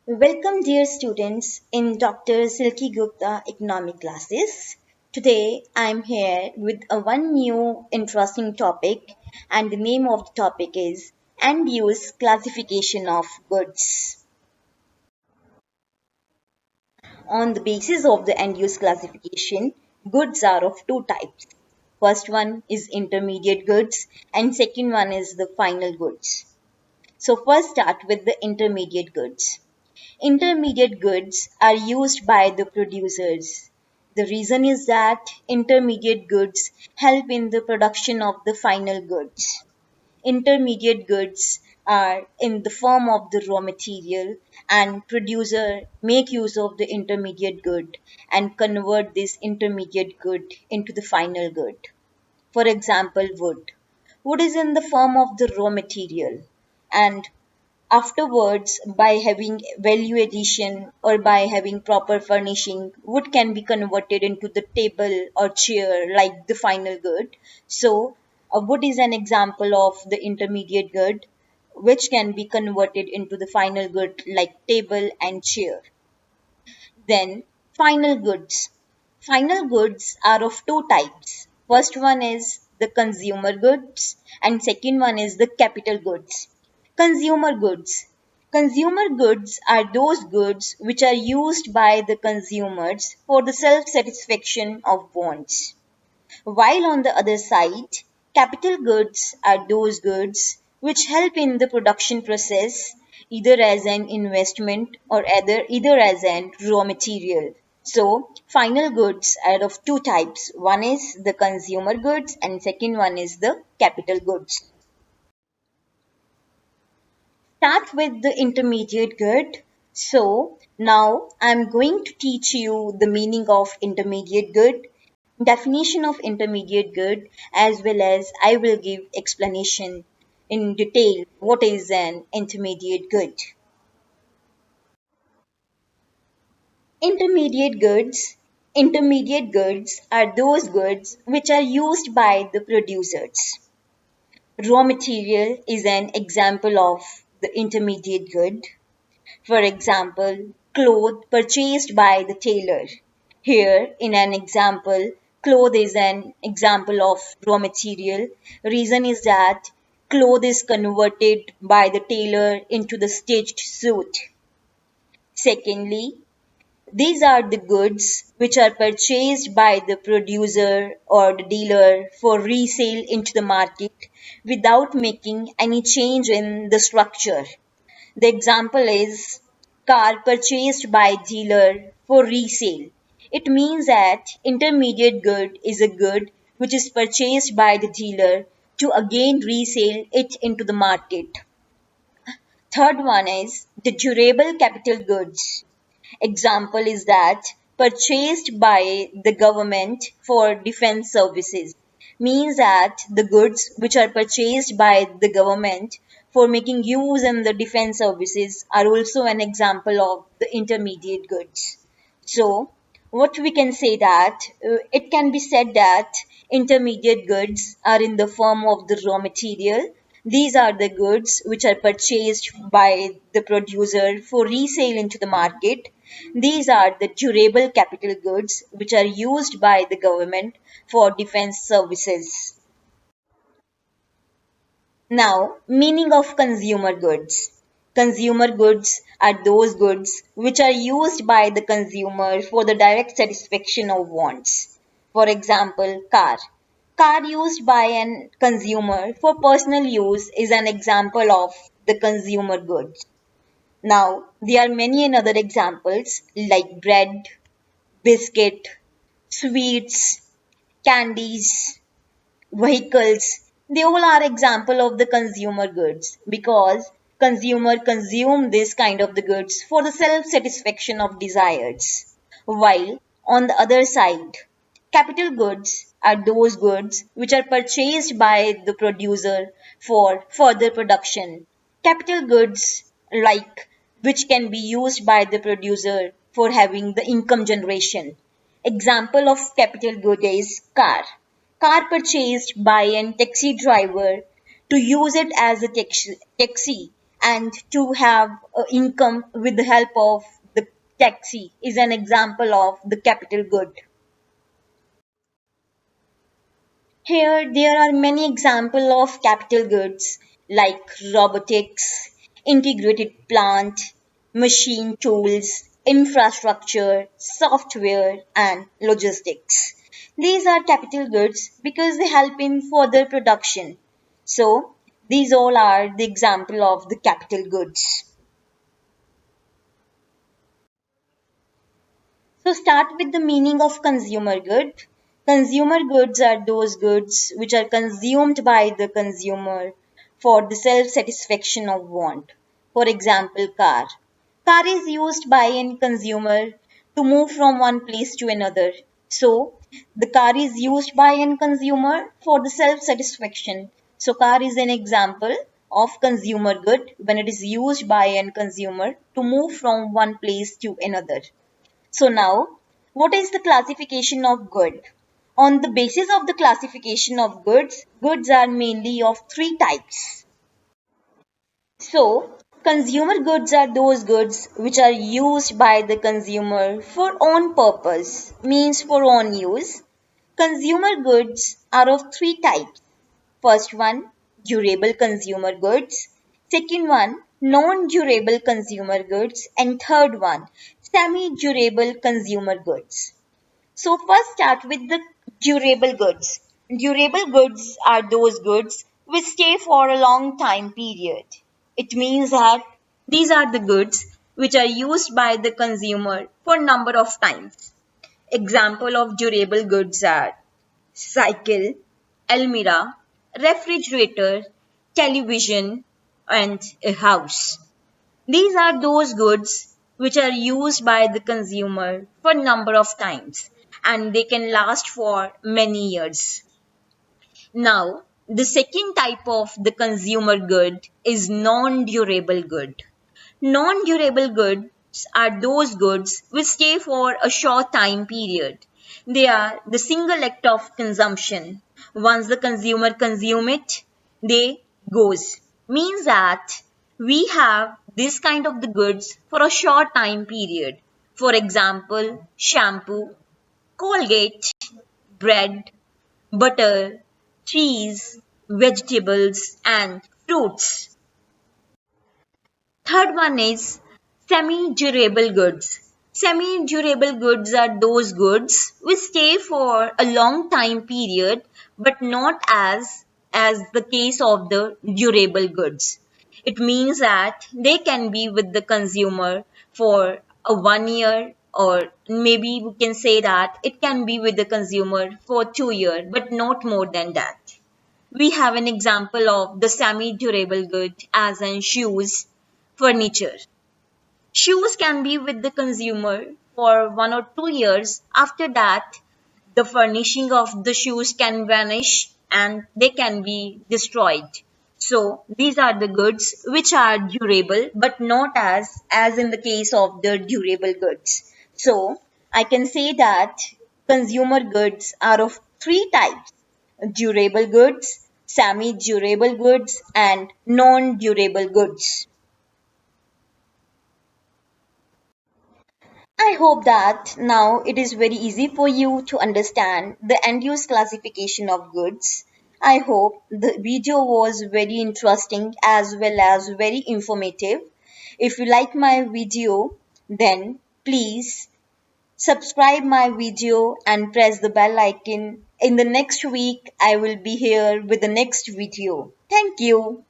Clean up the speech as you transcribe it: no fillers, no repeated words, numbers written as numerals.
Welcome, dear students, in Dr. Silky Gupta economic classes. Today, I'm here with a one new interesting topic, and the name of the topic is end use classification of goods. On the basis of the end use classification, goods are of two types. First one is intermediate goods, and second one is the final goods. So, first start with the intermediate goods. Intermediate goods are used by the producers. The reason is that intermediate goods help in the production of the final goods. Intermediate goods are in the form of the raw material, and producer make use of the intermediate good and convert this intermediate good into the final good. For example, wood. Wood is in the form of the raw material, and afterwards, by having value addition or by having proper furnishing, wood can be converted into the table or chair like the final good. So, a wood is an example of the intermediate good which can be converted into the final good like table and chair. Then, final goods. Final goods are of two types. First one is the consumer goods, and second one is the capital goods. Consumer goods. Consumer goods are those goods which are used by the consumers for the self satisfaction of wants. While on the other side, capital goods are those goods which help in the production process either as an investment or either as an raw material. So, final goods are of two types. One is the consumer goods and second one is the capital goods. Start with the intermediate good. So, now I'm going to teach you the meaning of intermediate good, definition of intermediate good, as well as I will give explanation in detail what is an intermediate good. Intermediate goods. Intermediate goods are those goods which are used by the producers. Raw material is an example of the intermediate good. For example, cloth purchased by the tailor. Here, in an example, cloth is an example of raw material. Reason is that cloth is converted by the tailor into the stitched suit. Secondly, these are the goods which are purchased by the producer or the dealer for resale into the market without making any change in the structure. The example is car purchased by dealer for resale. It means that intermediate good is a good which is purchased by the dealer to again resale it into the market. Third one is the durable capital goods. Example is that purchased by the government for defense services means that the goods which are purchased by the government for making use in the defense services are also an example of the intermediate goods. So, what we can say that it can be said that intermediate goods are in the form of the raw material. These are the goods which are purchased by the producer for resale into the market. These are the durable capital goods which are used by the government for defense services. Now, meaning of consumer goods. Consumer goods are those goods which are used by the consumer for the direct satisfaction of wants. For example, car. Car used by an consumer for personal use is an example of the consumer goods. Now, there are many another examples like bread, biscuit, sweets, candies, vehicles. They all are example of the consumer goods because consumer consume this kind of the goods for the self satisfaction of desires. While on the other side, capital goods are those goods which are purchased by the producer for further production. Capital goods like which can be used by the producer for having the income generation. Example of capital good is car. Car purchased by an taxi driver to use it as a taxi and to have income with the help of the taxi is an example of the capital good. Here, there are many examples of capital goods like robotics, integrated plant, machine tools, infrastructure, software, and logistics. These are capital goods because they help in further production. So, these all are the example of the capital goods. So start with the meaning of consumer good. Consumer goods are those goods which are consumed by the consumer for the self-satisfaction of want. For example, car. Car is used by any consumer to move from one place to another. So the car is used by any consumer for the self-satisfaction. So car is an example of consumer good when it is used by an consumer to move from one place to another. So now, what is the classification of good? On the basis of the classification of goods, goods are mainly of three types. So, consumer goods are those goods which are used by the consumer for own purpose, means for own use. Consumer goods are of three types. First one, durable consumer goods. Second one, non-durable consumer goods. And third one, semi-durable consumer goods. So first start with the durable goods. Durable goods are those goods which stay for a long time period. It means that these are the goods which are used by the consumer for number of times. Example of durable goods are cycle, almirah, refrigerator, television, and a house. These are those goods which are used by the consumer for number of times and they can last for many years. Now, the second type of the consumer good is non-durable good. Non-durable goods are those goods which stay for a short time period. They are the single act of consumption. Once the consumer consume it, they goes. Means that we have this kind of the goods for a short time period. For example, shampoo, Colgate, bread, butter, cheese, vegetables and fruits. Third one is semi-durable goods. Semi-durable goods are those goods which stay for a long time period but not as the case of the durable goods. It means that they can be with the consumer for a 1 year or maybe we can say that it can be with the consumer for 2 years but not more than that. We have an example of the semi-durable good as in shoes, furniture. Shoes can be with the consumer for 1 or 2 years. After that, the furnishing of the shoes can vanish and they can be destroyed. So these are the goods which are durable but not as in the case of the durable goods. So I can say that consumer goods are of three types: durable goods, semi-durable goods, and non-durable goods. I hope that now it is very easy for you to understand the end use classification of goods. I hope the video was very interesting as well as very informative. If you like my video, then please subscribe my video and press the bell icon. In the next week, I will be here with the next video. Thank you.